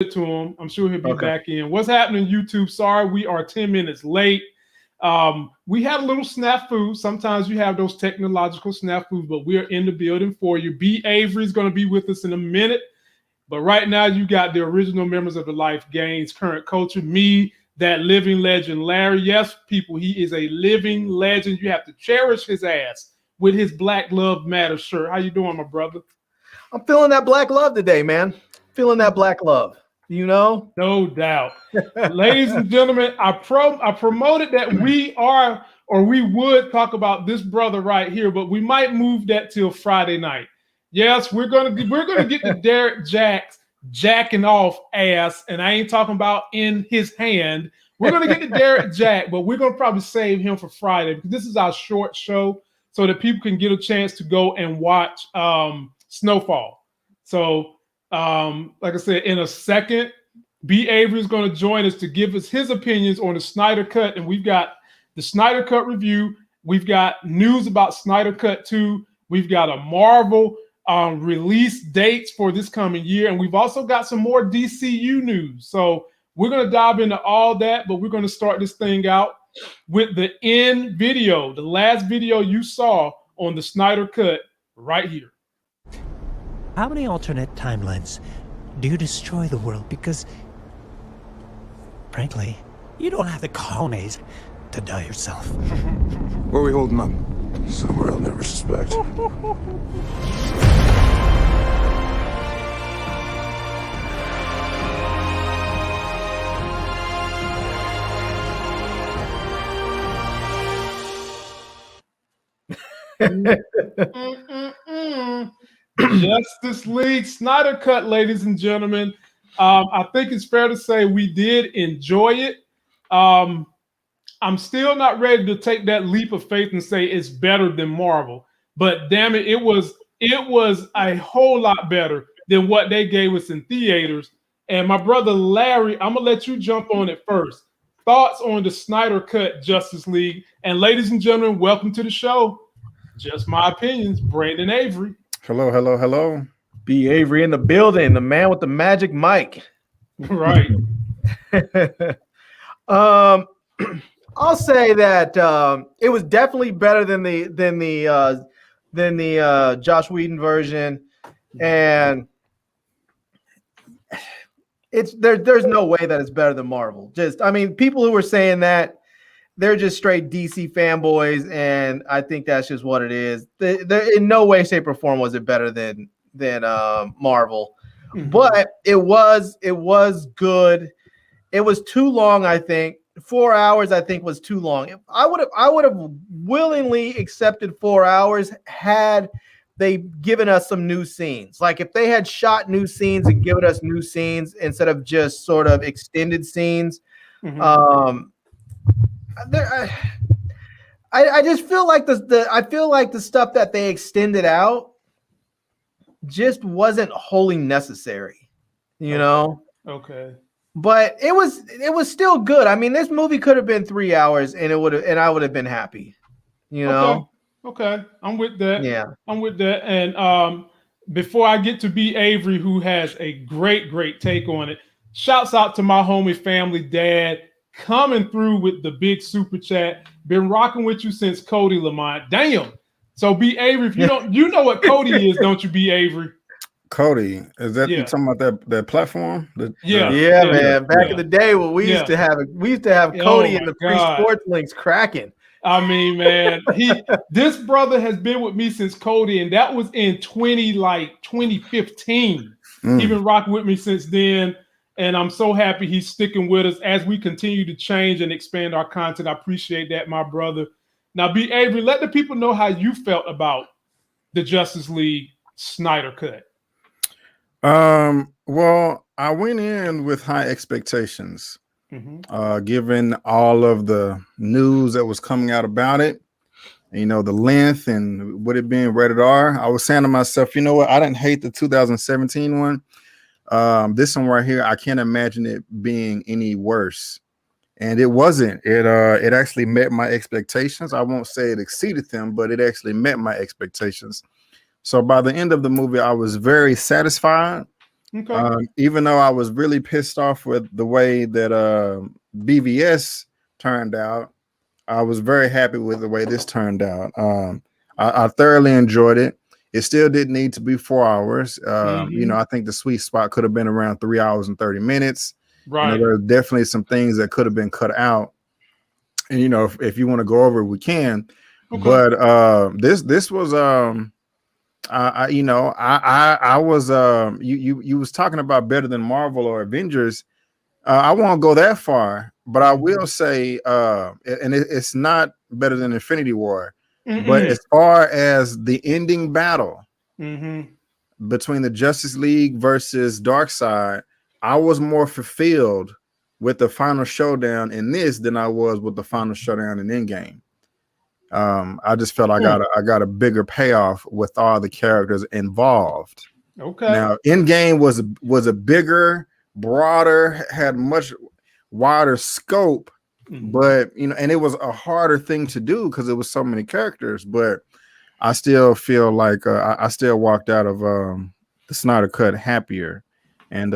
to him. I'm sure he'll be back in. What's happening, YouTube? Sorry, we are 10 minutes late. We had a little snafu. Sometimes you have those technological snafus, but we're in the building for you. B. Avery is going to be with us in a minute. But right now, you got the original members of the Life Gains Current Culture. Me, that living legend, Larry. Yes, people, he is a living legend. You have to cherish his ass with his Black Love Matters shirt. How you doing, my brother? I'm feeling that black love today, man. Feeling that black love. You know? No doubt. Ladies and gentlemen, I promoted that we would talk about this brother right here, but we might move that till Friday night. Yes, we're gonna get to Derek Jack's jacking off ass, and I ain't talking about in his hand. We're gonna get to Derek Jack, but we're gonna probably save him for Friday because this is our short show, so that people can get a chance to go and watch SnowFall. So, like I said, in a second, B. Avery is going to join us to give us his opinions on the Snyder Cut, and we've got the Snyder Cut review. We've got news about Snyder Cut 2. We've got a Marvel release dates for this coming year, and we've also got some more DCU news. So we're going to dive into all that, but we're going to start this thing out with the end video, the last video you saw on the Snyder Cut right here. How many alternate timelines do you destroy the world? Because, frankly, you don't have the cojones to die yourself. Where are we holding up? Somewhere I'll never suspect. Justice League Snyder Cut, ladies and gentlemen. I think it's fair to say we did enjoy it. I'm still not ready to take that leap of faith and say it's better than Marvel, but damn it, it was a whole lot better than what they gave us in theaters. And my brother Larry, I'm gonna let you jump on it first. Thoughts on the Snyder Cut Justice League? And ladies and gentlemen, welcome to the show. Just my opinions, Brandon Avery. Hello, hello, hello. B. Avery in the building, the man with the magic mic. Right. I'll say that it was definitely better than the Joss Whedon version, and there's no way that it's better than Marvel. I mean, people who were saying that, they're just straight DC fanboys, and I think that's just what it is. In no way, shape, or form was it better than Marvel, but it was good. It was too long, I think. 4 hours, I think, was too long. I would have willingly accepted 4 hours had they given us some new scenes. Like if they had shot new scenes and given us new scenes instead of just sort of extended scenes. I just feel like the stuff that they extended out just wasn't wholly necessary, you know? Okay. But it was still good. I mean, this movie could have been 3 hours and I would have been happy, you know? Okay. I'm with that. Yeah. I'm with that. And before I get to B. Avery, who has a great take on it, shouts out to my homie family dad coming through with the big super chat. Been rocking with you since Cody Lamont. Damn. So B. Avery, if you know what Cody is, don't you, B. Avery? Cody, is that you talking about that platform? Man. Back in the day when we used to have Cody and the free sports links cracking. I mean, man, this brother has been with me since Cody, and that was in 2015. He's been rocking with me since then. And I'm so happy he's sticking with us as we continue to change and expand our content. I appreciate that, my brother. Now, B. Avery, let the people know how you felt about the Justice League Snyder Cut. Well, I went in with high expectations, given all of the news that was coming out about it, you know, the length and with it being rated R. I was saying to myself, you know what? I didn't hate the 2017 one. This one right here, I can't imagine it being any worse. And it wasn't. It actually met my expectations. I won't say it exceeded them, but it actually met my expectations. So by the end of the movie, I was very satisfied. Okay. Even though I was really pissed off with the way that BVS turned out, I was very happy with the way this turned out. I thoroughly enjoyed it. It still didn't need to be 4 hours. You know, I think the sweet spot could have been around 3 hours and 30 minutes. Right. You know, there are definitely some things that could have been cut out. And you know, if you want to go over it, we can. Okay. But this was I was you was talking about better than Marvel or Avengers. I won't go that far, but I will say, and it's not better than Infinity War. But as far as the ending battle between the Justice League versus Darkseid, I was more fulfilled with the final showdown in this than I was with the final showdown in Endgame. I just felt I got a bigger payoff with all the characters involved. Okay. Now, Endgame was a bigger, broader, had much wider scope, but you know, and it was a harder thing to do because it was so many characters. But I still feel like I still walked out of the Snyder Cut happier, and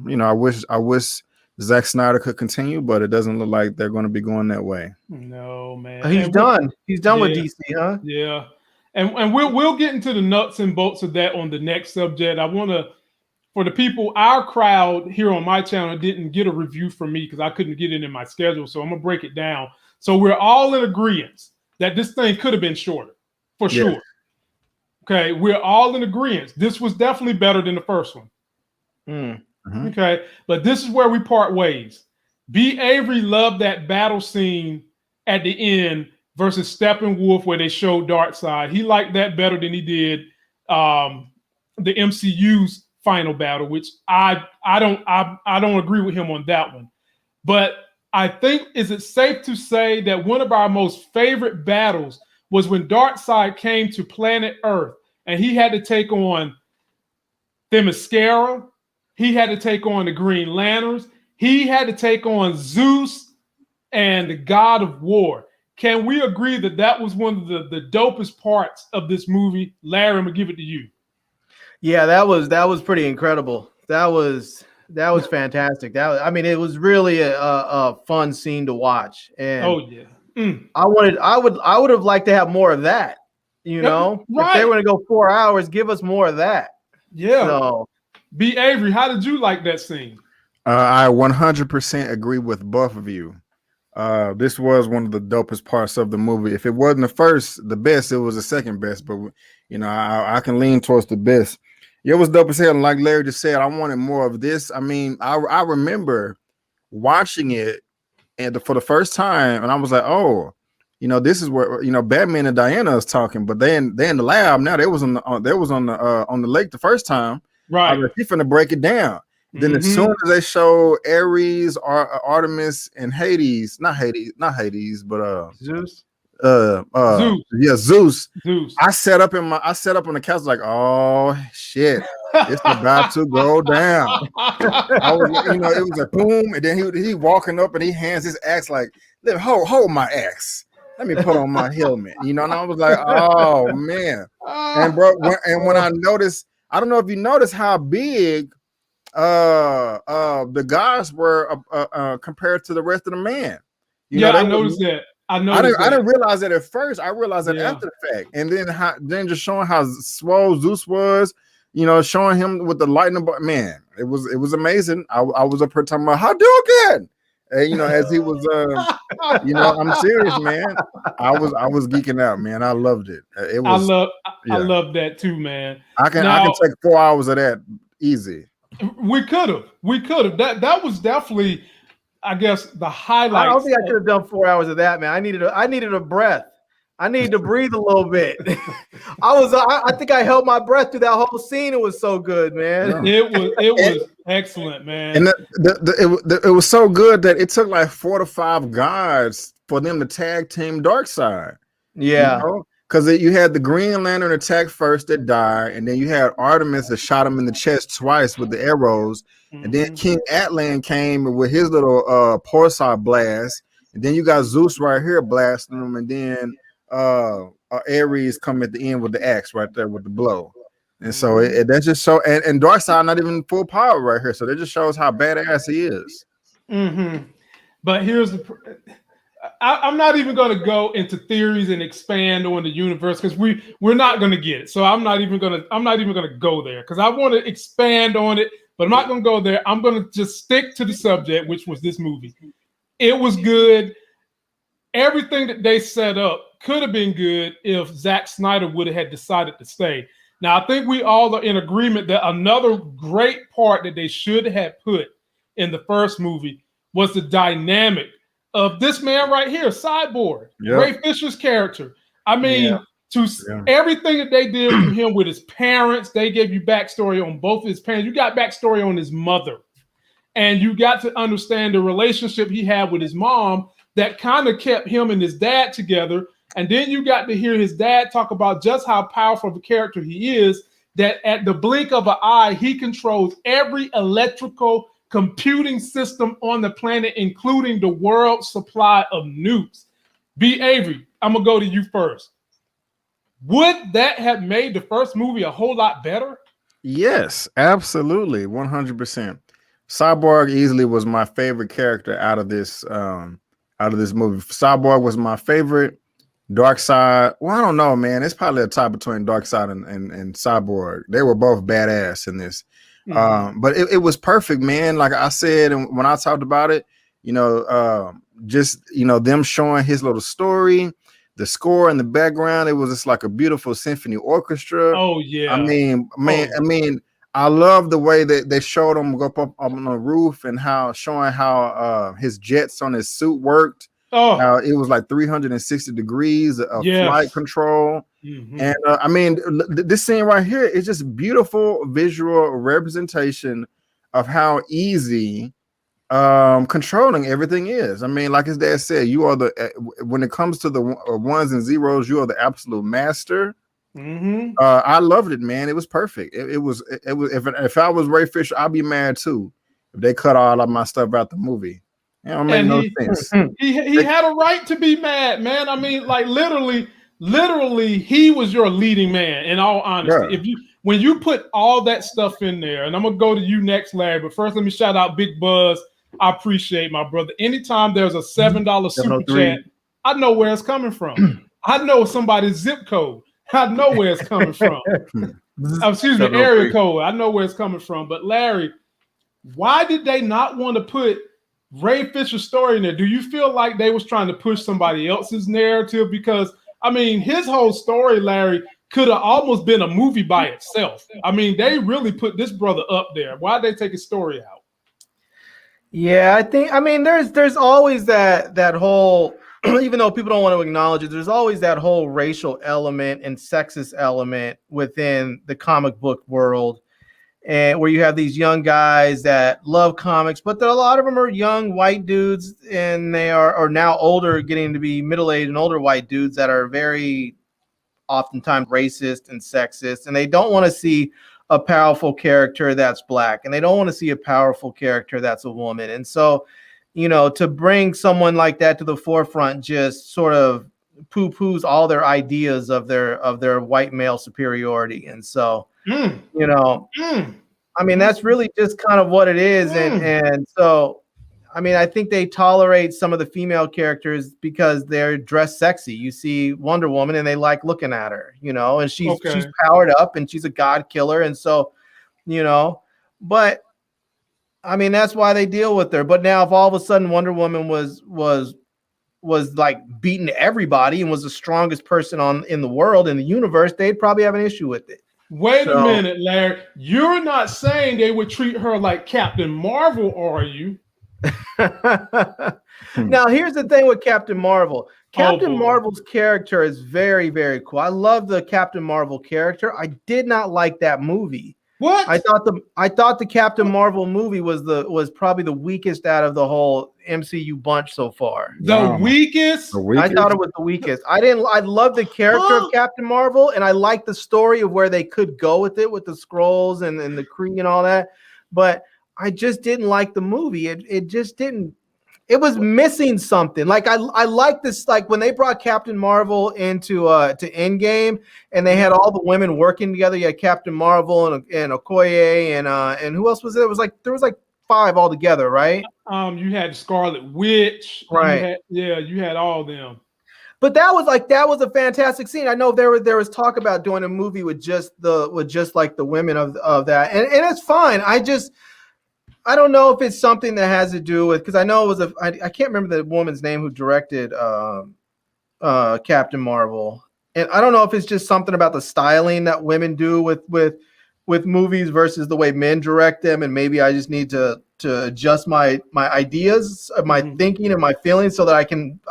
you know, I wish Zack Snyder could continue, but it doesn't look like they're going to be going that way. No, man. He's done. He's done with DC, huh? Yeah. And we'll get into the nuts and bolts of that on the next subject. I want to, for the people, our crowd here on my channel didn't get a review from me because I couldn't get it in my schedule. So I'm going to break it down. So we're all in agreement that this thing could have been shorter, for sure. Okay. We're all in agreement. This was definitely better than the first one. Okay, but this is where we part ways. B. Avery loved that battle scene at the end versus Steppenwolf where they showed Darkseid. He liked that better than he did the MCU's final battle, which I don't agree with him on that one. But I think, is it safe to say that one of our most favorite battles was when Darkseid came to planet Earth and he had to take on Themyscira. He had to take on the Green Lanterns. He had to take on Zeus and the God of War. Can we agree that that was one of the dopest parts of this movie? Larry, I'm gonna give it to you. Yeah, that was pretty incredible. That was fantastic. I mean, it was really a fun scene to watch. And I would have liked to have more of that. You know, if they were going to go 4 hours, give us more of that. Yeah. So. B. Avery, how did you like that scene? I 100% agree with both of you. This was one of the dopest parts of the movie. If it wasn't the best, it was the second best. But you know, I can lean towards the best. It was dope as hell. And like Larry just said, I wanted more of this. I mean, I remember watching it for the first time, and I was like, oh, you know, this is where, you know, Batman and Diana is talking, but they in the lab now. They was on the lake the first time. Right. I was finna break it down. Then as soon as they show Ares, Artemis, and Hades, not Hades, but Zeus. Zeus. Yeah, Zeus. I sat up on the couch like, oh shit, it's about to go down. I was, you know, it was a boom, and then he walking up and he hands his axe like, hold my axe. Let me put on my helmet. You know, and I was like, oh man. And bro, when I noticed, I don't know if you noticed how big the gods were compared to the rest of the man. I noticed that. I didn't realize that at first. I realized that after the fact, and then just showing how swole Zeus was, you know, showing him with the lightning. Man, it was amazing. I was up here talking about how do again, and you know, as he was, you know, I'm serious, man. I was geeking out, man. I loved it. It was. I love that too, man. I can take 4 hours of that easy. We could have. That was definitely, I guess, the highlight. I don't think I could have done 4 hours of that, man. I needed a breath. I needed to breathe a little bit. I think I held my breath through that whole scene. It was so good, man. It was excellent, man. And it was so good that it took like 4 to 5 gods for them to tag team Darkseid. Yeah. You know? Because you had the Green Lantern attack first that died, and then you had Artemis that shot him in the chest twice with the arrows, and then King Atlan came with his little Porsar blast, and then you got Zeus right here blasting him, and then Ares come at the end with the axe right there with the blow. And so that just show and Darkseid not even full power right here. So that just shows how badass he is. But here's I'm not even going to go into theories and expand on the universe because we're not going to get it. So I'm not even going to go there because I want to expand on it, but I'm not going to go there. I'm going to just stick to the subject, which was this movie. It was good. Everything that they set up could have been good if Zack Snyder would have had decided to stay. Now, I think we all are in agreement that another great part that they should have put in the first movie was the dynamic of this man right here, Cyborg, Ray Fisher's character. I mean, everything that they did with him with his parents, they gave you backstory on both of his parents. You got backstory on his mother. And you got to understand the relationship he had with his mom that kind of kept him and his dad together. And then you got to hear his dad talk about just how powerful of a character he is, that at the blink of an eye, he controls every electrical computing system on the planet, including the world's supply of nukes. B. Avery, I'm going to go to you first. Would that have made the first movie a whole lot better? Yes, absolutely. 100%. Cyborg easily was my favorite character out of this movie. Cyborg was my favorite. Darkseid, well, I don't know, man. It's probably a tie between Darkseid and Cyborg. They were both badass in this. But it was perfect, man. Like I said, and when I talked about it, just them showing his little story, the score in the background, it was just like a beautiful symphony orchestra. Oh yeah. I mean, I love the way that they showed him go up on the roof and showing how his jets on his suit worked. Oh, how it was like 360 degrees of flight control. And this scene right here is just beautiful visual representation of how easy controlling everything is. I mean, like his dad said, you are when it comes to the ones and zeros, you are the absolute master. I loved it, man. It was perfect. It was if I was Ray Fisher, I'd be mad too if they cut all of my stuff out the movie. It don't make no sense. He had a right to be mad, man. I mean, like literally, he was your leading man. In all honesty, when you put all that stuff in there, and I'm gonna go to you next, Larry. But first, let me shout out Big Buzz. I appreciate my brother. Anytime there's a $7 super chat, I know where it's coming from. I know somebody's zip code. I know where it's coming from. Excuse me, area code. I know where it's coming from. But Larry, why did they not want to put Ray Fisher's story in there? Do you feel like they was trying to push somebody else's narrative? Because I mean, his whole story, Larry, could have almost been a movie by itself. I mean, they really put this brother up there. Why'd they take his story out? Yeah, there's always that whole, even though people don't want to acknowledge it, there's always that whole racial element and sexist element within the comic book world. And where you have these young guys that love comics, but a lot of them are young white dudes, and they are now older, getting to be middle-aged and older white dudes that are very oftentimes racist and sexist, and they don't want to see a powerful character that's black, and they don't want to see a powerful character that's a woman. And so, to bring someone like that to the forefront just sort of poo-poos all their ideas of their white male superiority. And so, that's really just kind of what it is. And so, I think they tolerate some of the female characters because they're dressed sexy. You see Wonder Woman and they like looking at her, and she's powered up and she's a god killer. And so, but that's why they deal with her. But now if all of a sudden Wonder Woman was like beating everybody and was the strongest person in the world, in the universe, they'd probably have an issue with it. Wait a minute, Larry. You're not saying they would treat her like Captain Marvel, are you? Now, here's the thing with Captain Marvel. Captain Marvel's character is very, very cool. I love the Captain Marvel character. I did not like that movie. What? I thought the Captain Marvel movie was probably the weakest out of the whole MCU bunch so far. The weakest? I thought it was the weakest. I love the character of Captain Marvel, and I like the story of where they could go with it, with the Skrulls and the Kree and all that. But I just didn't like the movie. It just didn't it was missing something. Like I like this, like when they brought Captain Marvel into to Endgame, and they had all the women working together. You had Captain Marvel and Okoye and who else was there? It was like there was like 5 altogether, right? You had Scarlet Witch, right? You had all of them. But that was a fantastic scene. I know there was talk about doing a movie with just like the women of that, and it's fine. I don't know if it's something that has to do with, because I know it was I can't remember the woman's name who directed Captain Marvel, and I don't know if it's just something about the styling that women do with movies versus the way men direct them, and maybe I just need to adjust my ideas, my thinking, and my feelings so that I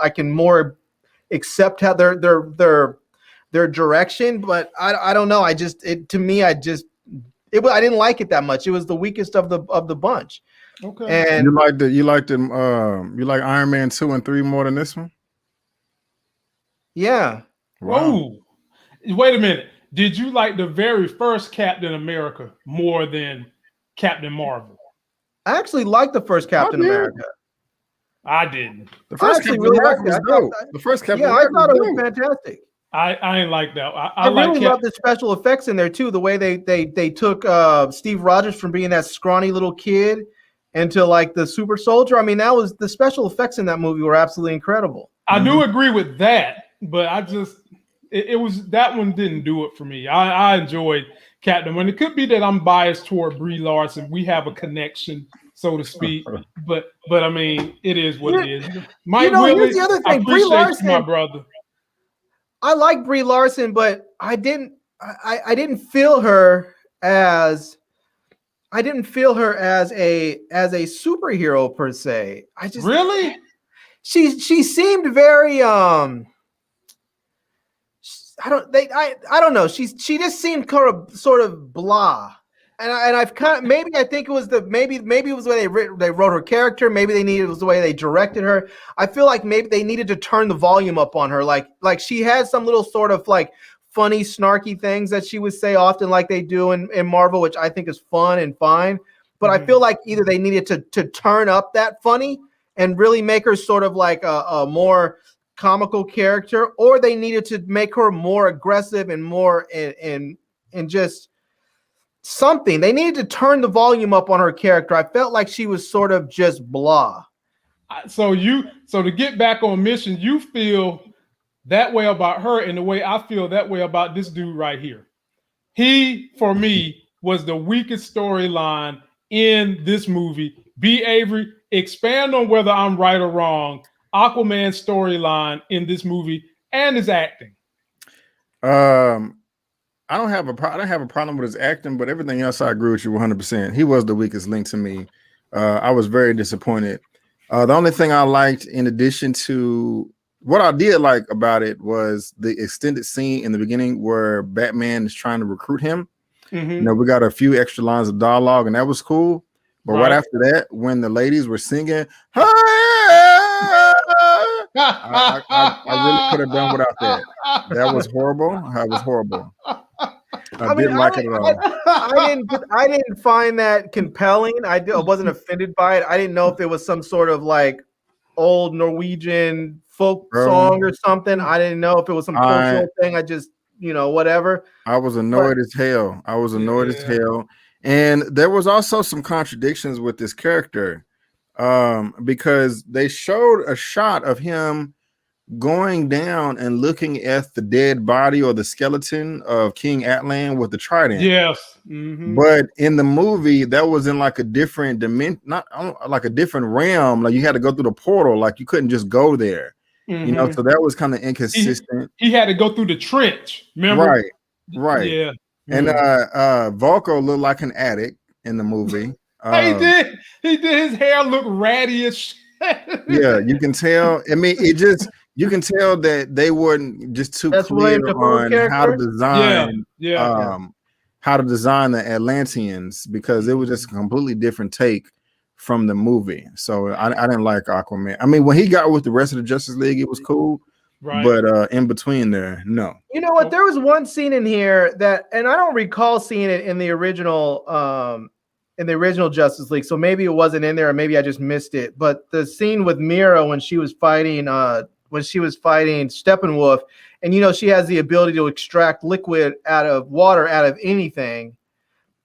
can more accept how their direction. But I don't know. I didn't like it that much. It was the weakest of the bunch. Okay. And you like Iron Man 2 and 3 more than this one? Yeah. Wow. Whoa. Wait a minute. Did you like the very first Captain America more than Captain Marvel? I actually liked the first Captain America. I didn't. The first Captain America was dope. The first Captain America. I thought it was fantastic. I ain't like that. I really love the special effects in there too. The way they took Steve Rogers from being that scrawny little kid into like the super soldier. I mean, that was the special effects in that movie were absolutely incredible. I do agree with that, but it was that one didn't do it for me. I enjoyed Captain. When it could be that I'm biased toward Brie Larson. We have a connection, so to speak. But I mean, it is what it is. Mike Willie, here's the other thing. Brie Larson, my brother. I like Brie Larson, but I didn't feel her as a superhero per se. Really? She seemed very I don't know. She just seemed sort of blah. And I've I think it was maybe it was the way they wrote her character. Maybe it was the way they directed her. I feel like maybe they needed to turn the volume up on her. Like she had some little sort of like funny, snarky things that she would say often, like they do in Marvel, which I think is fun and fine. But I feel like either they needed to turn up that funny and really make her sort of like a more comical character, or they needed to make her more aggressive and more in just something. They needed to turn the volume up on her character. I felt like she was sort of just blah. So to get back on mission, you feel that way about her in the way I feel that way about this dude right here. He, for me, was the weakest storyline in this movie. B. Avery, expand on whether I'm right or wrong. Aquaman's storyline in this movie and his acting. I don't have a problem with his acting, but everything else I agree with you 100%. He was the weakest link to me. I was very disappointed. The only thing I liked, in addition to what I did like about it, was the extended scene in the beginning where Batman is trying to recruit him. You know, we got a few extra lines of dialogue, and that was cool. But right after that, when the ladies were singing, I really could have done without that. That was horrible. That was horrible. I didn't like it at all. I didn't find that compelling. I wasn't offended by it. I didn't know if it was some sort of like old Norwegian folk song or something. I didn't know if it was some cultural thing. I just, whatever. I was annoyed as hell. As hell. And there was also some contradictions with this character, because they showed a shot of him going down and looking at the dead body or the skeleton of King Atlan with the trident. Yes. But in the movie, that was in like a different dimension, not like a different realm. Like you had to go through the portal. Like you couldn't just go there. So that was kind of inconsistent. He had to go through the trench. Remember? Right. Yeah. And Volko looked like an addict in the movie. He did. His hair looked ratty as shit. Yeah, you can tell. I mean, you can tell that they weren't just too clear on how to design how to design the Atlanteans, because it was just a completely different take from the movie. So I didn't like Aquaman. I mean, when he got with the rest of the Justice League, it was cool. Right. But in between there, no. You know what? There was one scene in here that, and I don't recall seeing it in the original in the original Justice League. So maybe it wasn't in there, or maybe I just missed it. But the scene with Mira when she was fighting Steppenwolf, and she has the ability to extract liquid out of water, out of anything.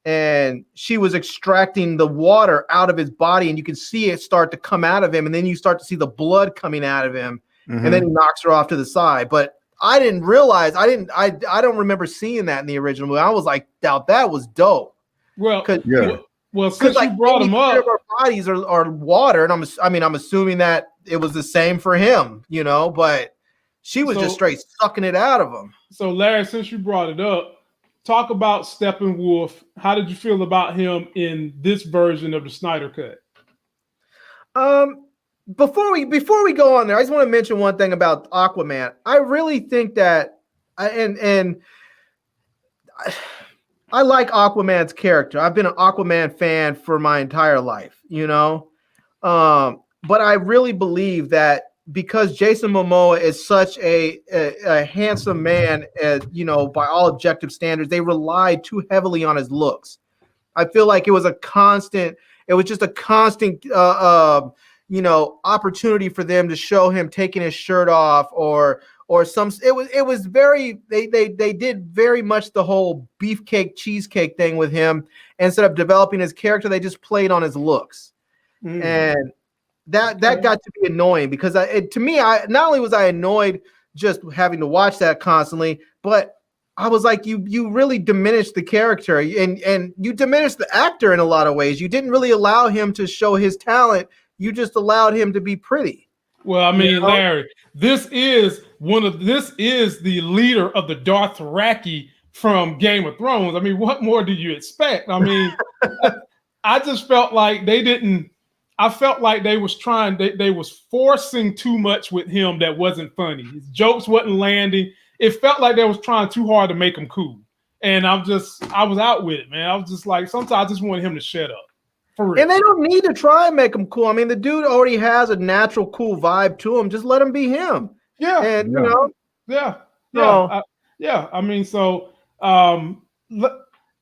And she was extracting the water out of his body, and you can see it start to come out of him, and then you start to see the blood coming out of him, and then he knocks her off to the side. But I didn't realize, I don't remember seeing that in the original movie. I was like, that was dope. Well, since you brought him up, our bodies are water, and I'm assuming that it was the same for him, but she was just straight sucking it out of him. So Larry, since you brought it up, talk about Steppenwolf. How did you feel about him in this version of the Snyder Cut? Before we go on there, I just want to mention one thing about Aquaman. I really think that, I like Aquaman's character. I've been an Aquaman fan for my entire life, but I really believe that because Jason Momoa is such a handsome man, by all objective standards, they relied too heavily on his looks. I feel like it was just a constant opportunity for them to show him taking his shirt off or it was very, they did very much the whole beefcake cheesecake thing with him. Instead of developing his character, they just played on his looks. And that got to be annoying because to me, not only was I annoyed just having to watch that constantly, but I was like, you really diminished the character and you diminished the actor in a lot of ways. You didn't really allow him to show his talent. You just allowed him to be pretty. Well, I mean, Larry, this is the leader of the Dothraki from Game of Thrones. I mean, what more do you expect? I mean, I just felt like they didn't. I felt like they was forcing too much with him that wasn't funny. His jokes wasn't landing. It felt like they was trying too hard to make him cool. And I was out with it, man. I was just like, sometimes I just wanted him to shut up. For real. And they don't need to try and make him cool. I mean, the dude already has a natural cool vibe to him. Just let him be him. Yeah. And I mean, so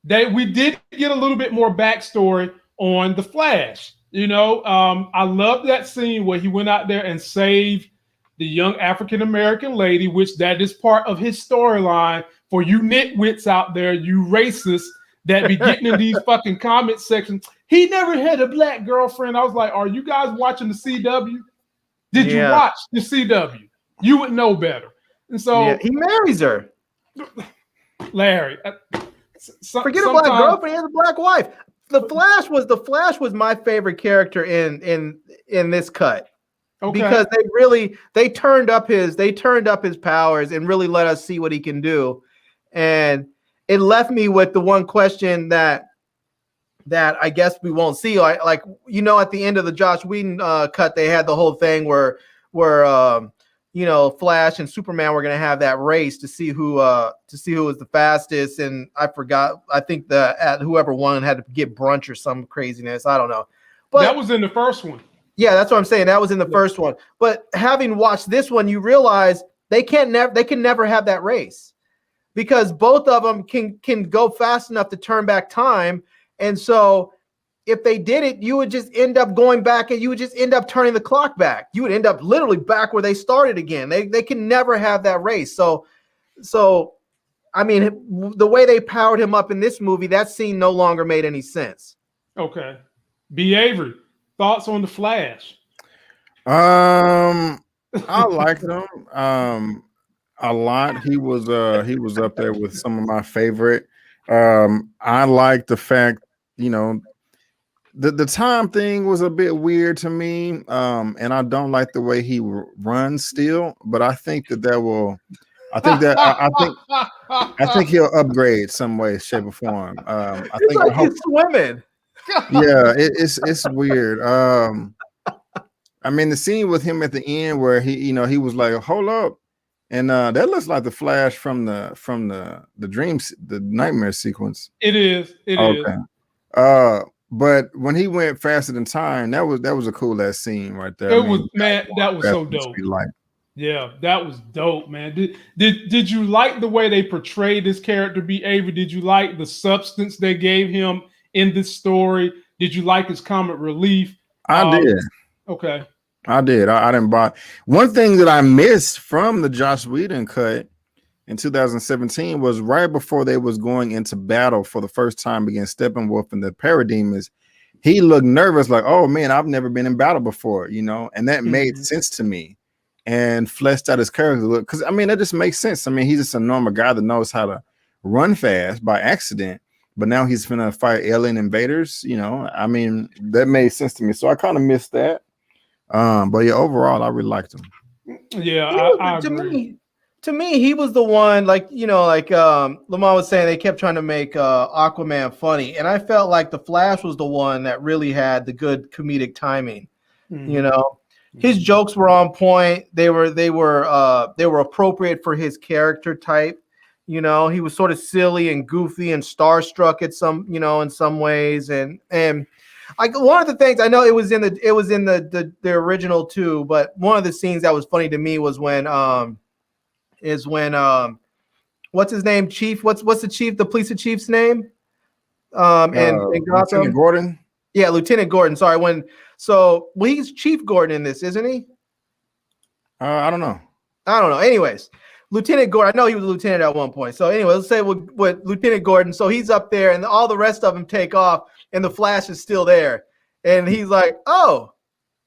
we did get a little bit more backstory on the Flash. I love that scene where he went out there and saved the young African-American lady, which that is part of his storyline for you nitwits out there, you racists that be getting in these fucking comment sections. He never had a black girlfriend. I was like, are you guys watching the CW? Did you watch the CW? You would know better. And so he marries her. Larry, forget a black girlfriend, he has a black wife. The Flash was my favorite character in this cut. Okay. Because they turned up his powers and really let us see what he can do. And it left me with the one question that I guess we won't see. Like at the end of the Joss Whedon cut, they had the whole thing where Flash and Superman were going to have that race to see who was the fastest. And I forgot. I think whoever won had to get brunch or some craziness. I don't know. But that was in the first one. Yeah, that's what I'm saying. That was in the first one. But having watched this one, you realize they can never have that race because both of them can go fast enough to turn back time. And so if they did it, you would just end up going back and you would just end up turning the clock back. You would end up literally back where they started again. They can never have that race. So I mean, the way they powered him up in this movie, that scene no longer made any sense. Okay. B. Avery, thoughts on the Flash? I liked him a lot. He was up there with some of my favorite. I like the fact, the time thing was a bit weird to me, and I don't like the way he runs still. But I think I think he'll upgrade some way, shape, or form. I think like he's swimming. Yeah, it's weird. I mean, the scene with him at the end where he was like, "Hold up," and that looks like the Flash from the dreams, the nightmare sequence. It is. Okay. But when he went faster than time, that was a cool ass scene right there. That was so dope. Yeah, that was dope, man. Did you like the way they portrayed this character, B. Avery? Did you like the substance they gave him in this story? Did you like his comic relief? I did. Okay. I did. I didn't buy. One thing that I missed from the Joss Whedon cut in 2017 was right before they was going into battle for the first time against Steppenwolf and the Parademons. He looked nervous, like, oh man, I've never been in battle before, you know, and that made sense to me and fleshed out his character. Because I mean, that just makes sense. I mean, he's just a normal guy that knows how to run fast by accident, but now he's gonna fight alien invaders, you know. I mean, that made sense to me. So I kind of missed that. But yeah, overall, I really liked him. Yeah, I agree. To me, he was the one, like, you know, like Lamar was saying, they kept trying to make Aquaman funny, and I felt like the Flash was the one that really had the good comedic timing. You know, his jokes were on point. They were appropriate for his character type. You know, he was sort of silly and goofy and starstruck at some, you know, in some ways, and like one of the things I know it was in the original too, but one of the scenes that was funny to me was when what's his name? Chief. What's the chief? The police chief's name? And Gotham. Lieutenant Gordon. Yeah, Lieutenant Gordon. Sorry. He's Chief Gordon in this, isn't he? I don't know. Anyways, Lieutenant Gordon. I know he was a lieutenant at one point. So anyway, let's say with Lieutenant Gordon. So he's up there, and all the rest of them take off, and the Flash is still there, and he's like, "Oh,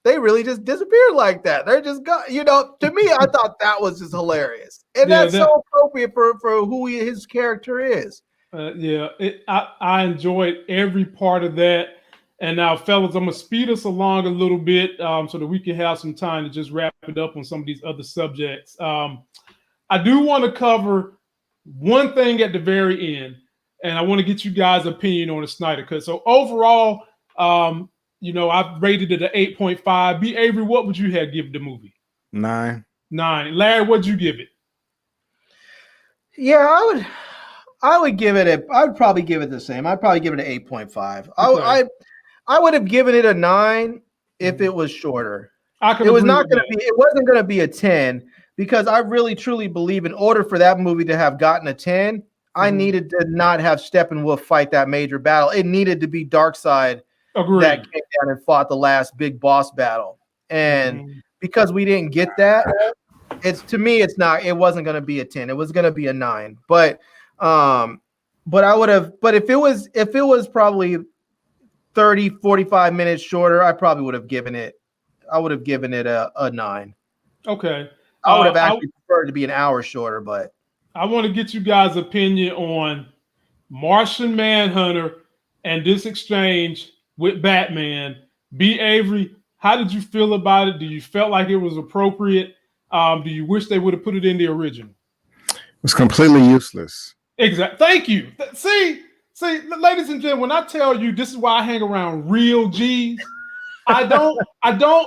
they really just disappeared like that. They're just gone." You know, to me, I thought that was just hilarious, and that's so appropriate for who his character is. I enjoyed every part of that. And now, fellas, I'm gonna speed us along a little bit so that we can have some time to just wrap it up on some of these other subjects. I do want to cover one thing at the very end, and I want to get you guys' opinion on the Snyder Cut. So overall, you know, I've rated it an 8.5. B. Avery, what would you have given the movie? 9. Larry, what'd you give it? Yeah, I would give it I would probably give it the same. I'd probably give it an 8.5. Okay. I would have given it a 9 if it was shorter. It wasn't gonna be a 10, because I really truly believe in order for that movie to have gotten a 10, I needed to not have Steppenwolf fight that major battle. It needed to be Darkseid that came down and fought the last big boss battle. And because we didn't get that, it wasn't going to be a 10. It was going to be a 9. But if it was probably 30, 45 minutes shorter, I probably would have given it a 9. Okay. I would have actually preferred to be an hour shorter, but I want to get you guys' opinion on Martian Manhunter and this exchange with Batman. B. Avery, how did you feel about it? Do you felt like it was appropriate? Do you wish they would have put it in the original? It was completely useless. Exactly. Thank you. See, ladies and gentlemen, when I tell you this is why I hang around real G's, I don't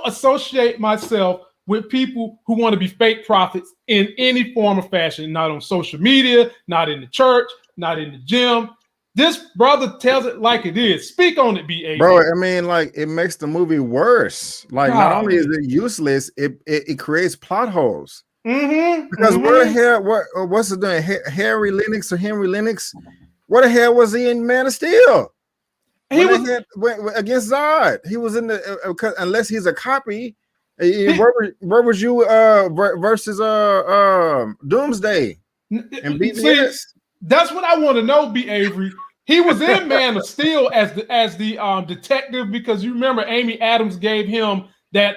associate myself with people who want to be fake prophets in any form or fashion, not on social media, not in the church, not in the gym. This brother tells it like it is. Speak on it, B.A. Bro, I mean, like, it makes the movie worse. Like, not only is it useless, it creates plot holes. Because where the hell, what's it doing? Henry Lennox? Where the hell was he in Man of Steel? He was against Zod. He was in the unless he's a copy. Where was you versus Doomsday? And that's what I want to know, B. Avery. He was in Man of Steel as the detective, because you remember Amy Adams gave him that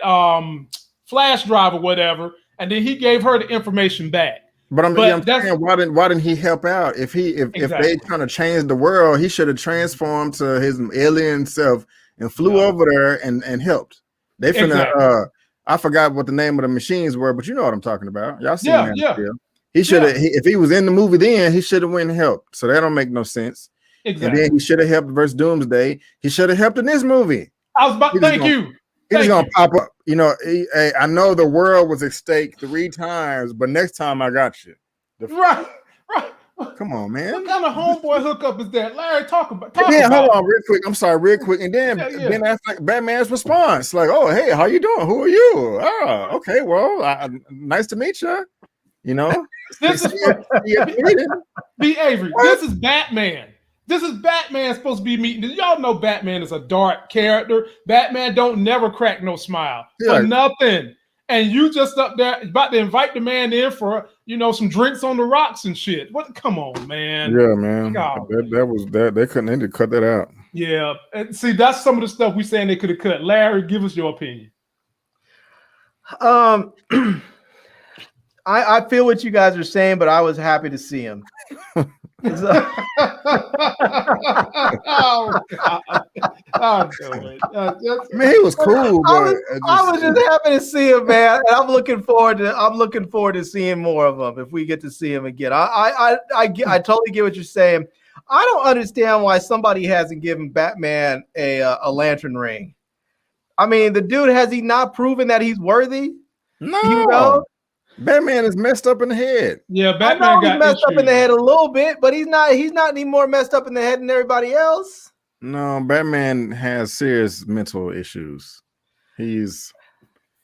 flash drive or whatever, and then he gave her the information back. But I'm saying, why didn't he help out? If they trying to change the world, he should have transformed to his alien self and flew over there and helped. They finna I forgot what the name of the machines were, but you know what I'm talking about. Y'all seen that? He should have, if he was in the movie then, he should have went and helped. So that don't make no sense. Exactly. And then he should have helped versus Doomsday. He should have helped in this movie. I was about thank you. He's gonna pop up. You know, I know the world was at stake 3 times, but next time I got you. Right. Come on, man. What kind of homeboy hookup is that? Larry, talk about hold on real quick. I'm sorry, real quick. And then Ben Affleck, Batman's response, like, oh, hey, how you doing? Who are you? Oh, okay, well, nice to meet you. You know? This is B. Avery. This is Batman. This is Batman supposed to be meeting. Y'all know Batman is a dark character. Batman don't never crack no smile for nothing. And you just up there about to invite the man in for, you know, some drinks on the rocks and shit. What? Come on, man. Yeah, man. God. That was that. They need to cut that out. Yeah. And see, that's some of the stuff we saying they could have cut. Larry, give us your opinion. I feel what you guys are saying, but I was happy to see him. Oh, God. Oh, man, he was cool. But I was just happy to see him, man. And I'm looking forward to seeing more of him if we get to see him again. I totally get what you're saying. I don't understand why somebody hasn't given Batman a lantern ring. I mean, the dude, has he not proven that he's worthy? No. You know? Batman is messed up in the head. Yeah, Batman got messed up in the head a little bit, but he's not any more messed up in the head than everybody else. No, Batman has serious mental issues. He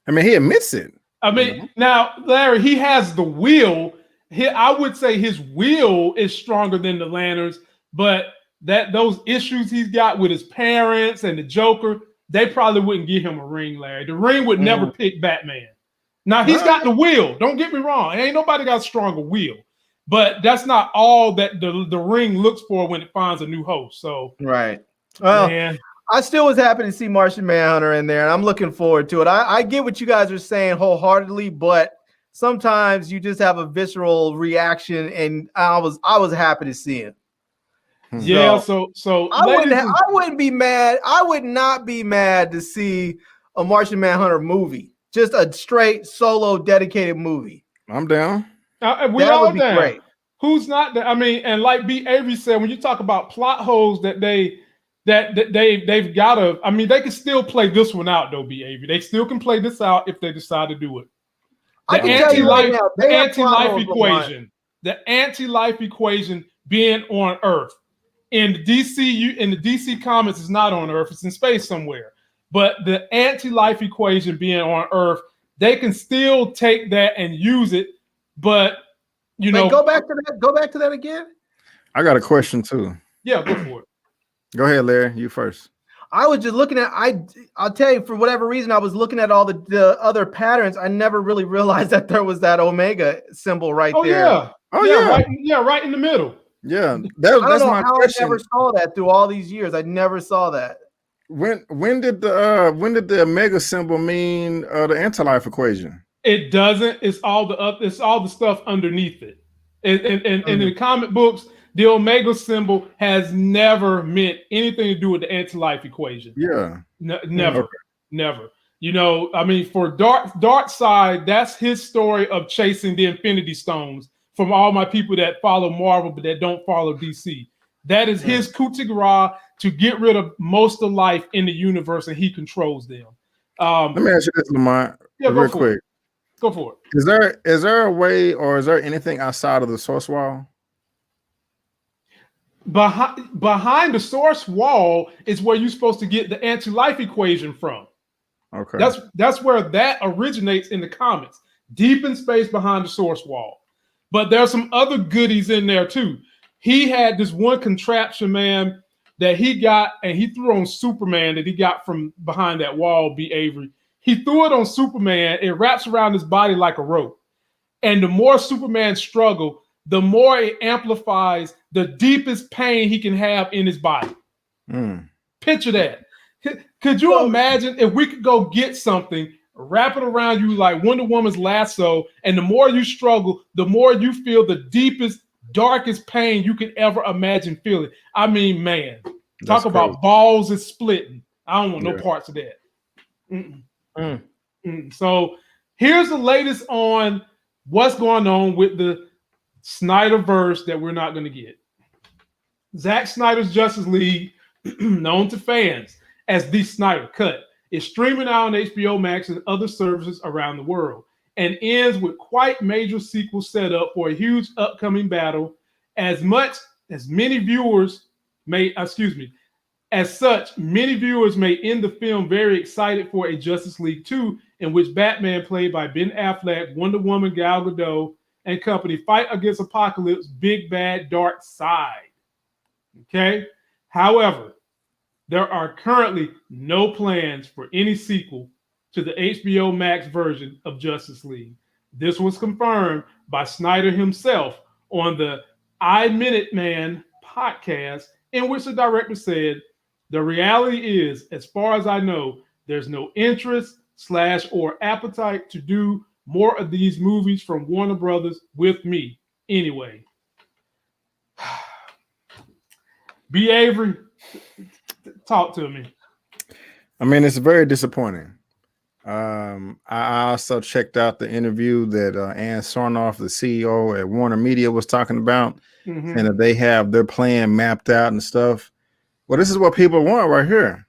admits it. I mean, now, Larry, he has the will. I would say his will is stronger than the Lanterns, but those issues he's got with his parents and the Joker, they probably wouldn't give him a ring, Larry. The ring would never pick Batman. Now, he's got the will. Don't get me wrong. Ain't nobody got a stronger will. But that's not all that the ring looks for when it finds a new host. So, right. Well, man. I still was happy to see Martian Manhunter in there, and I'm looking forward to it. I get what you guys are saying wholeheartedly, but sometimes you just have a visceral reaction, and I was happy to see it. Yeah, so I wouldn't be mad. I would not be mad to see a Martian Manhunter movie. Just a straight solo dedicated movie. I'm down. We all down. Great. Who's not? I mean, and like B. Avery said, when you talk about plot holes that they've got to. I mean, they can still play this one out though. B. Avery, they still can play this out if they decide to do it. The anti-life equation being on Earth. In the DC comics, it's not on Earth. It's in space somewhere. But the anti-life equation being on Earth, they can still take that and use it. But go back to that again. I got a question too. Yeah, go for it. Go ahead, Larry. You first. I was just looking at. I'll tell you, for whatever reason, I was looking at all the other patterns. I never really realized that there was that Omega symbol right there. Yeah. Oh yeah. Right in the middle. Yeah, that's my question. I never saw that through all these years. I never saw that. When did the Omega symbol mean the anti-life equation? It doesn't. It's all the stuff underneath it. And in the comic books, the Omega symbol has never meant anything to do with the anti-life equation. Yeah, never. You know, I mean, for Darkseid, that's his story of chasing the Infinity Stones. From all my people that follow Marvel but that don't follow DC, that is his coup de grace to get rid of most of life in the universe, and he controls them. Let me ask you this, Lamont, real quick. Go for it. Is there a way, or is there anything outside of the source wall? Behind the source wall is where you're supposed to get the anti-life equation from. Okay. That's where that originates in the comics, deep in space behind the source wall. But there's some other goodies in there too. He had this one contraption, man, that he got, and he threw on Superman that he got from behind that wall, B. Avery. He threw it on Superman. It wraps around his body like a rope. And the more Superman struggle, the more it amplifies the deepest pain he can have in his body. Picture that. Could you imagine if we could go get something, wrap it around you like Wonder Woman's lasso, and the more you struggle, the more you feel the deepest, darkest pain you could ever imagine feeling. I mean, man, talk about balls is splitting. I don't want no parts of that. So here's the latest on what's going on with the Snyderverse that we're not going to get. Zack Snyder's Justice League, known to fans as the Snyder Cut, is streaming out on HBO Max and other services around the world, and ends with quite major sequel setup for a huge upcoming battle. As many viewers may end the film very excited for a Justice League 2, in which Batman, played by Ben Affleck, Wonder Woman, Gal Gadot, and company fight against Apokolips' big bad Darkseid. Okay. However, there are currently no plans for any sequel to the HBO Max version of Justice League. This was confirmed by Snyder himself on the I Minutemen podcast, in which the director said, "The reality is, as far as I know, there's no interest / or appetite to do more of these movies from Warner Brothers with me anyway." B. Avery, talk to me. I mean, it's very disappointing. I also checked out the interview that Ann Sarnoff, the CEO at Warner Media, was talking about, and that they have their plan mapped out and stuff. Well, this is what people want right here.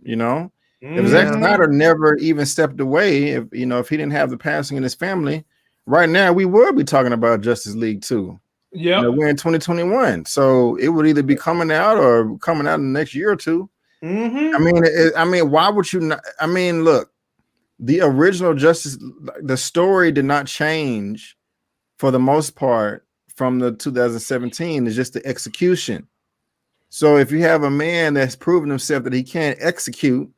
You know, if Zack Snyder never even stepped away, if he didn't have the passing in his family, right now we would be talking about Justice League 2. Yeah, we're in 2021, so it would either be coming out or coming out in the next year or two. I mean, why would you not? I mean, look, the original Justice, the story did not change for the most part from the 2017. It's just the execution. So if you have a man that's proven himself that he can't execute,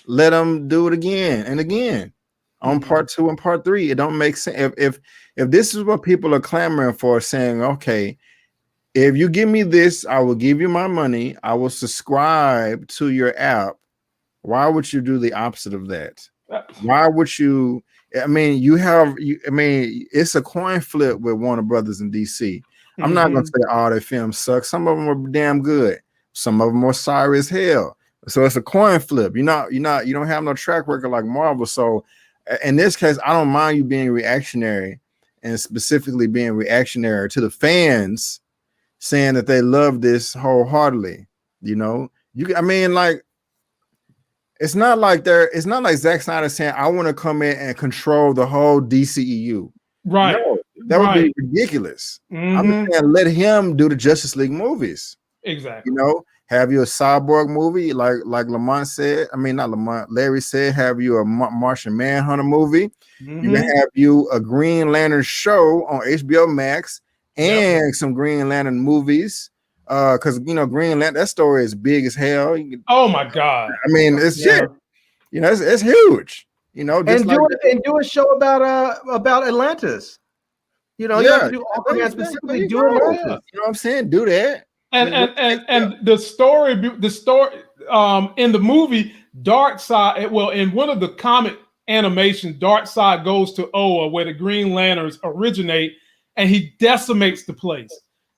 let him do it again and again on part 2 and part 3. It don't make sense. If this is what people are clamoring for, saying, okay, if you give me this, I will give you my money, I will subscribe to your app. Why would you do the opposite of that? Why would you? I mean, it's a coin flip with Warner Brothers and DC. I'm not going to say all their films suck. Some of them are damn good. Some of them are sorry as hell. So it's a coin flip. You don't have no track record like Marvel. So in this case, I don't mind you being reactionary, and specifically being reactionary to the fans, saying that they love this wholeheartedly. It's not like Zack Snyder saying, I want to come in and control the whole DCEU. Right. No, that would be ridiculous. I'm just saying, let him do the Justice League movies. Exactly. Have you a Cyborg movie, like Lamont said. I mean, not Lamont, Larry said, have you a Martian Manhunter movie. You can have you a Green Lantern show on HBO Max and some Green Lantern movies. Because Green Lantern, that story is big as hell. Oh my God! I mean, it's shit. It's huge. And do a show about Atlantis. You have to do Aquaman specifically. Do Atlantis. You know what I'm saying? Do that. And the story in the movie, Darkseid. Well, in one of the comic animations, Darkseid goes to Oa, where the Green Lanterns originate, and he decimates the place.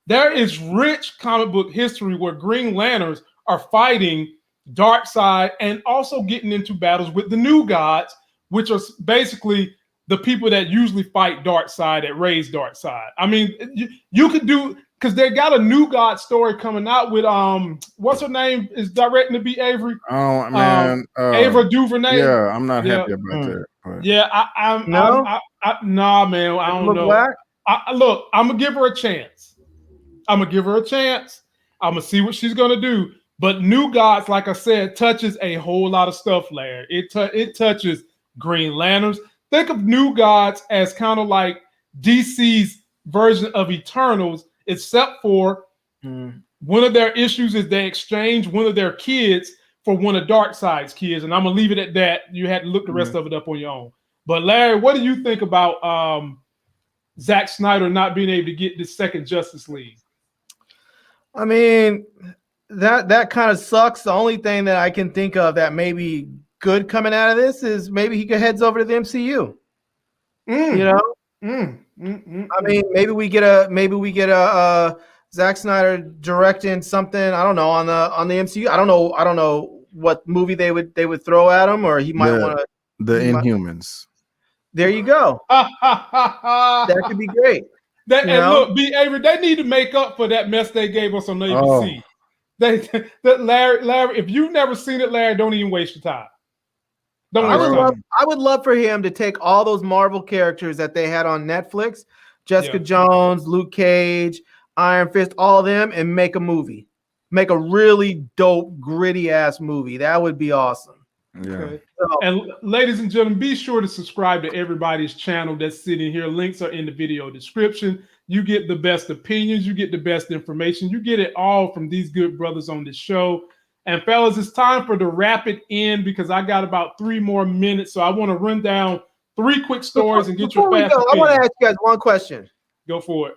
There is rich comic book history where Green Lanterns are fighting Darkseid and also getting into battles with the New Gods, which are basically the people that usually fight Darkseid, that raise Darkseid. I mean, you could do, because they got a New God story coming out with what's her name is directing to be Avery. Oh man, Ava DuVernay. Yeah, I'm not happy about that. But. Yeah, nah, man, I don't know. Look, I'm gonna give her a chance. I'm gonna see what she's gonna do. But New Gods, like I said, touches a whole lot of stuff, Larry. It touches Green Lanterns. Think of New Gods as kind of like DC's version of Eternals, except for one of their issues is they exchange one of their kids for one of Darkseid's kids. And I'm gonna leave it at that. You had to look the rest of it up on your own. But Larry, what do you think about Zack Snyder not being able to get this second Justice League? I mean, that kind of sucks. The only thing that I can think of that may be good coming out of this is maybe he heads over to the MCU. I mean, maybe we get a Zack Snyder directing something. I don't know on the MCU. I don't know what movie they would throw at him, or he might want to. The Inhumans. There you go. That could be great. Look, B. Avery, they need to make up for that mess they gave us on ABC. Larry, if you've never seen it, Larry, don't even waste your time. I would love for him to take all those Marvel characters that they had on Netflix, Jessica Jones, Luke Cage, Iron Fist, all of them, and make a movie. Make a really dope, gritty ass movie. That would be awesome. Yeah. Okay. And ladies and gentlemen, be sure to subscribe to everybody's channel that's sitting here. Links are in the video description. You get the best opinions. You get the best information. You get it all from these good brothers on this show. And fellas, it's time for the rapid end because I got about 3 more minutes. So I want to run down 3 quick stories and get your fast opinion. I want to ask you guys one question. Go for it.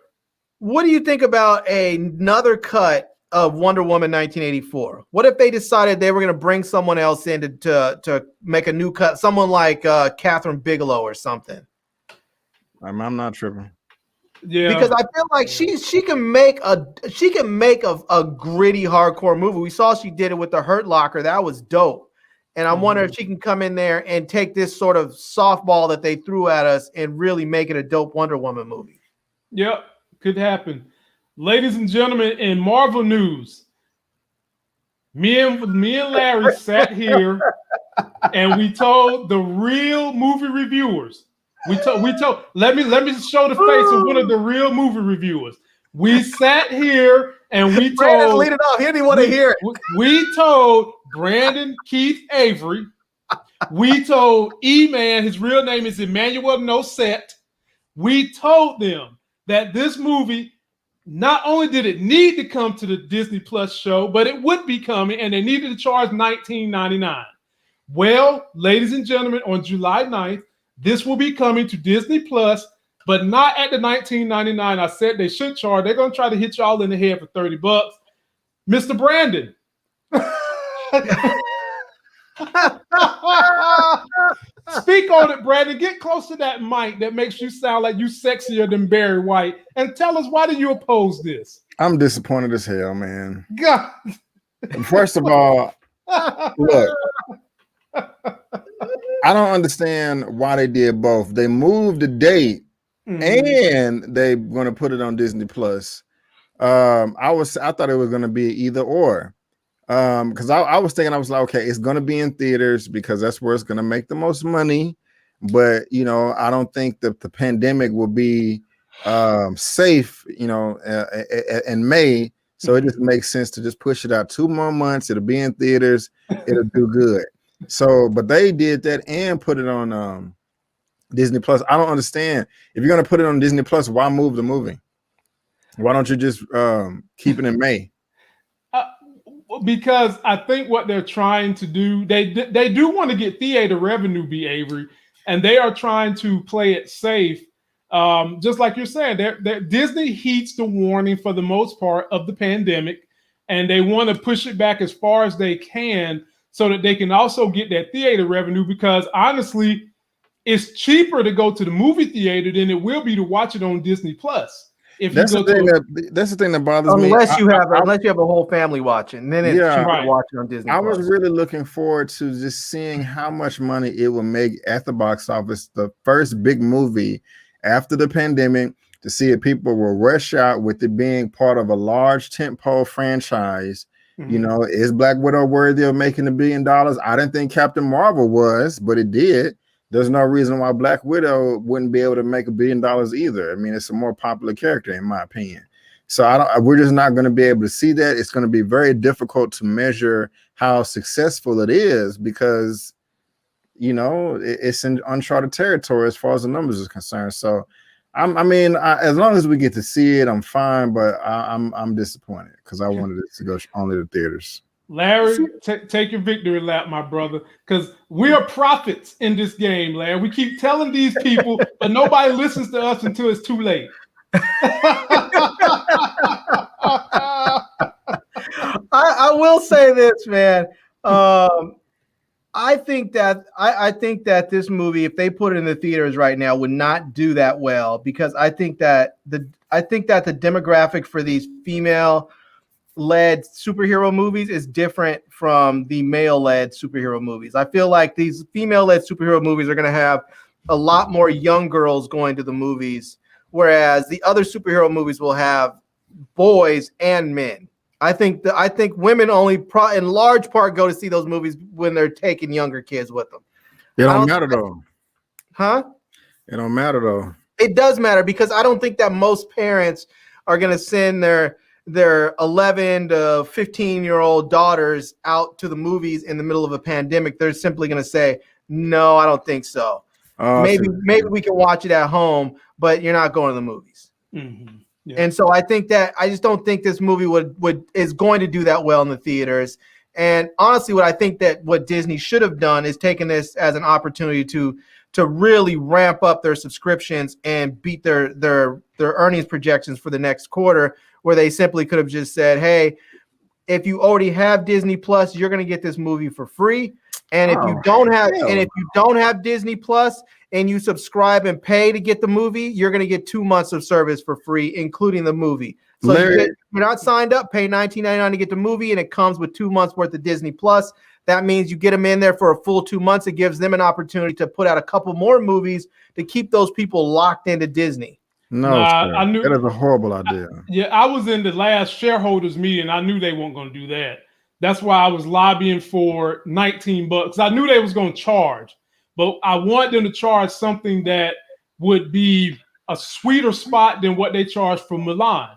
What do you think about another cut of Wonder Woman 1984? What if they decided they were going to bring someone else in to make a new cut, someone like Catherine Bigelow or something? I'm not tripping. Yeah, because I feel like she can make a gritty hardcore movie. We saw she did it with the Hurt Locker. That was dope. And I wonder if she can come in there and take this sort of softball that they threw at us and really make it a dope Wonder Woman movie. Yep, could happen. Ladies and gentlemen, in Marvel news, me and Larry sat here and we told the real movie reviewers. We told. Let me show the face of one of the real movie reviewers. We sat here and we Brandon, told. lead it off. He didn't even want to hear it. We told Brandon Keith Avery. We told E-Man, his real name is Emmanuel Noset. We told them that this movie, not only did it need to come to the Disney Plus show, but it would be coming, and they needed to charge $19.99. Well, ladies and gentlemen, on July 9th, this will be coming to Disney Plus, but not at the $19.99 I said they should charge. They're going to try to hit y'all in the head for $30. Mr. Brandon. Speak on it, Brandon. Get close to that mic that makes you sound like you sexier than Barry White. And tell us, why do you oppose this? I'm disappointed as hell, man. God. First of all, look. I don't understand why they did both. They moved the date and they're going to put it on Disney Plus. I thought it was going to be either or. Because I was thinking, I was like, okay, it's going to be in theaters because that's where it's going to make the most money. But, you know, I don't think that the pandemic will be safe, you know, in May. So it just makes sense to just push it out 2 more months. It'll be in theaters. It'll do good. So, but they did that and put it on Disney Plus. I don't understand. If you're going to put it on Disney Plus, why move the movie? Why don't you just keep it in May? Because I think what they're trying to do, they do want to get theater revenue, B. Avery, and they are trying to play it safe. Just like you're saying, Disney heeds the warning for the most part of the pandemic, and they want to push it back as far as they can so that they can also get that theater revenue, because honestly, it's cheaper to go to the movie theater than it will be to watch it on Disney Plus. That's the thing that bothers me. Unless you have a whole family watching, then it's cheaper to watch it on Disney I Plus. was really looking forward to just seeing how much money it will make at the box office. The first big movie after the pandemic, to see if people will rush out with it being part of a large tentpole franchise. You know, is Black Widow worthy of making $1 billion? I didn't think Captain Marvel was, but it did. There's no reason why Black Widow wouldn't be able to make $1 billion either. I mean, it's a more popular character, in my opinion. So we're just not going to be able to see that. It's going to be very difficult to measure how successful it is because, you know, it's in uncharted territory as far as the numbers is concerned. So, as long as we get to see it, I'm fine. But I'm disappointed because I wanted it to go only to theaters. Larry, take your victory lap, my brother, because we are prophets in this game, Larry. We keep telling these people, but nobody listens to us until it's too late. I will say this, man. I think that this movie, if they put it in the theaters right now, would not do that well because I think that the demographic for these female-led superhero movies is different from the male-led superhero movies. I feel like these female-led superhero movies are going to have a lot more young girls going to the movies, whereas the other superhero movies will have boys and men. I think women only in large part go to see those movies when they're taking younger kids with them. It don't matter though. Huh? It don't matter though. It does matter because I don't think that most parents are going to send their their 11 to 15-year-old daughters out to the movies in the middle of a pandemic, they're simply going to say, no, I don't think so. Maybe we can watch it at home, but you're not going to the movies. Mm-hmm. Yeah. And so I just don't think this movie is going to do that well in the theaters. And honestly, what Disney should have done is taken this as an opportunity to really ramp up their subscriptions and beat their earnings projections for the next quarter, where they simply could have just said, hey, if you already have Disney Plus, you're going to get this movie for free. And if you don't have Disney Plus and you subscribe and pay to get the movie, you're going to get 2 months of service for free, including the movie. So you're not signed up, pay $19.99 to get the movie, and it comes with 2 months worth of Disney Plus. That means you get them in there for a full 2 months. It gives them an opportunity to put out a couple more movies to keep those people locked into Disney. No, I knew that is a horrible idea. I was in the last shareholders meeting. I knew they weren't going to do that. That's why I was lobbying for $19. I knew they was going to charge, but I want them to charge something that would be a sweeter spot than what they charge for Milan.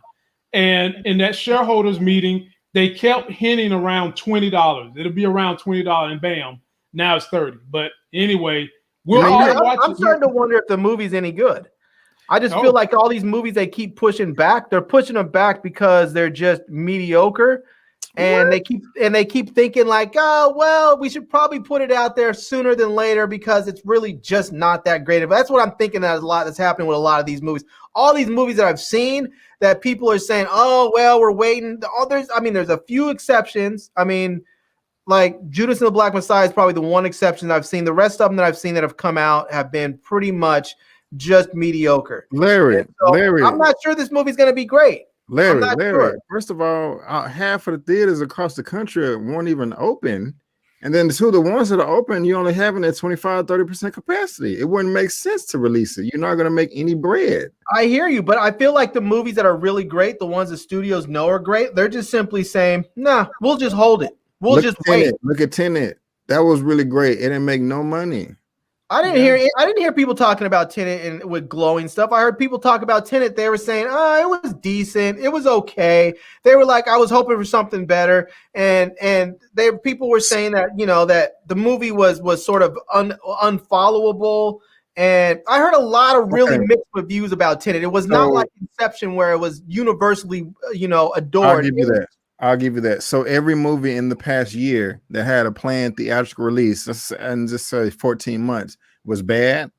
And in that shareholders meeting, they kept hinting around $20. It'll be around $20, and bam, now it's $30. But anyway, I'm starting to wonder if the movie's any good. I just feel like all these movies they keep pushing back, they're pushing them back because they're just mediocre. And they keep thinking like, oh, well, we should probably put it out there sooner than later because it's really just not that great. That's what I'm thinking that's happening with a lot of these movies. All these movies that I've seen that people are saying, oh, well, we're waiting. There's a few exceptions. I mean, like Judas and the Black Messiah is probably the one exception I've seen. The rest of them that I've seen that have come out have been pretty much just mediocre. Larry, I'm not sure this movie's going to be great. Larry, first of all, half of the theaters across the country weren't even open. And then the ones that are open, you only having at 25-30% capacity. It wouldn't make sense to release it. You're not going to make any bread. I hear you, but I feel like the movies that are really great, the ones the studios know are great, they're just simply saying, nah, we'll just hold it. We'll just wait. Look at Tenet. That was really great. It didn't make no money. I didn't hear people talking about Tenet and with glowing stuff. I heard people talk about Tenet. They were saying, it was decent. It was okay. They were like, I was hoping for something better. And people were saying that, that the movie was sort of unfollowable. And I heard a lot of really mixed reviews about Tenet. It was not like Inception where it was universally, adored. I'll give you that. So every movie in the past year that had a planned theatrical release, and just say 14 months, was bad.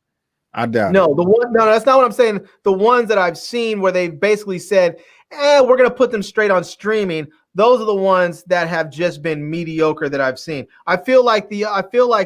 I doubt it. No, that's not what I'm saying. The ones that I've seen where they basically said, we're going to put them straight on streaming. Those are the ones that have just been mediocre that I've seen. I feel like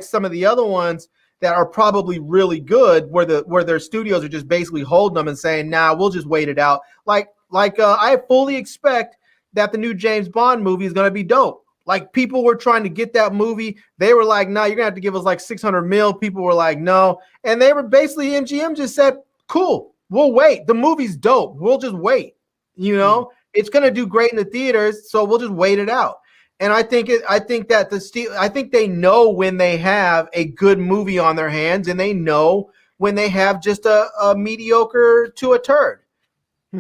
some of the other ones that are probably really good where their studios are just basically holding them and saying, nah, we'll just wait it out. I fully expect that the new James Bond movie is going to be dope. Like people were trying to get that movie. They were like, no, you're going to have to give us like 600 mil. People were like, no. And they were basically, MGM just said, cool, we'll wait. The movie's dope. We'll just wait. It's going to do great in the theaters. So we'll just wait it out. And I think they know when they have a good movie on their hands, and they know when they have just a mediocre to a turd.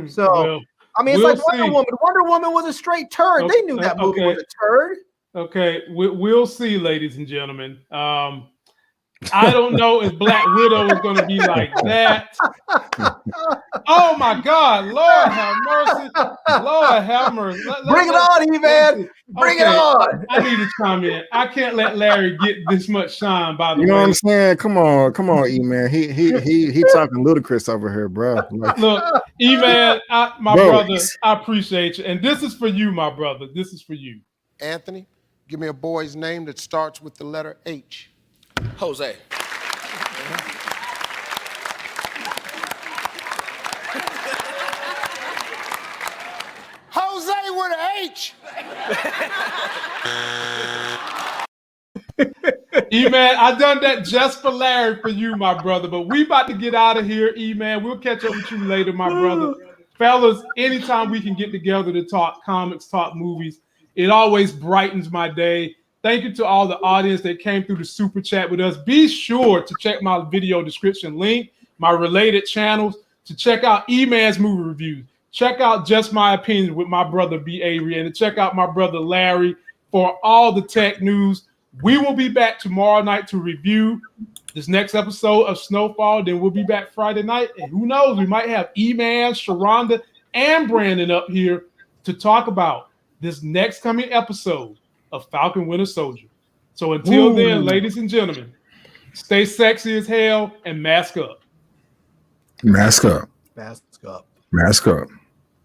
So, it's like Wonder Woman. Wonder Woman was a straight turd. Okay, they knew that movie was a turd. Okay, we'll see, ladies and gentlemen. I don't know if Black Widow is going to be like that. Oh my God, Lord have mercy. Lord have mercy. Bring it on, E-Man. Bring it on. I need to chime in. I can't let Larry get this much shine, by the way. You know what I'm saying? Come on, E-Man. He talking ludicrous over here, bro. Look, E-Man, my brother, I appreciate you. And this is for you, my brother. This is for you. Anthony, give me a boy's name that starts with the letter H. Jose. Jose with an H. E-Man, I done that just for Larry for you, my brother. But we about to get out of here, E-Man. We'll catch up with you later, my brother. Fellas, anytime we can get together to talk comics, talk movies, it always brightens my day. Thank you to all the audience that came through the super chat with us. Be sure to check my video description link, my related channels, to check out E-Man's movie reviews. Check out Just My Opinion with my brother B. Avery, and check out my brother Larry for all the tech news. We will be back tomorrow night to review this next episode of SnowFall. Then we'll be back Friday night, and who knows, we might have E-Man, Sharonda, and Brandon up here to talk about this next coming episode of Falcon Winter Soldier. So until then, ladies and gentlemen, stay sexy as hell and mask up. Mask up. Mask up. Mask up.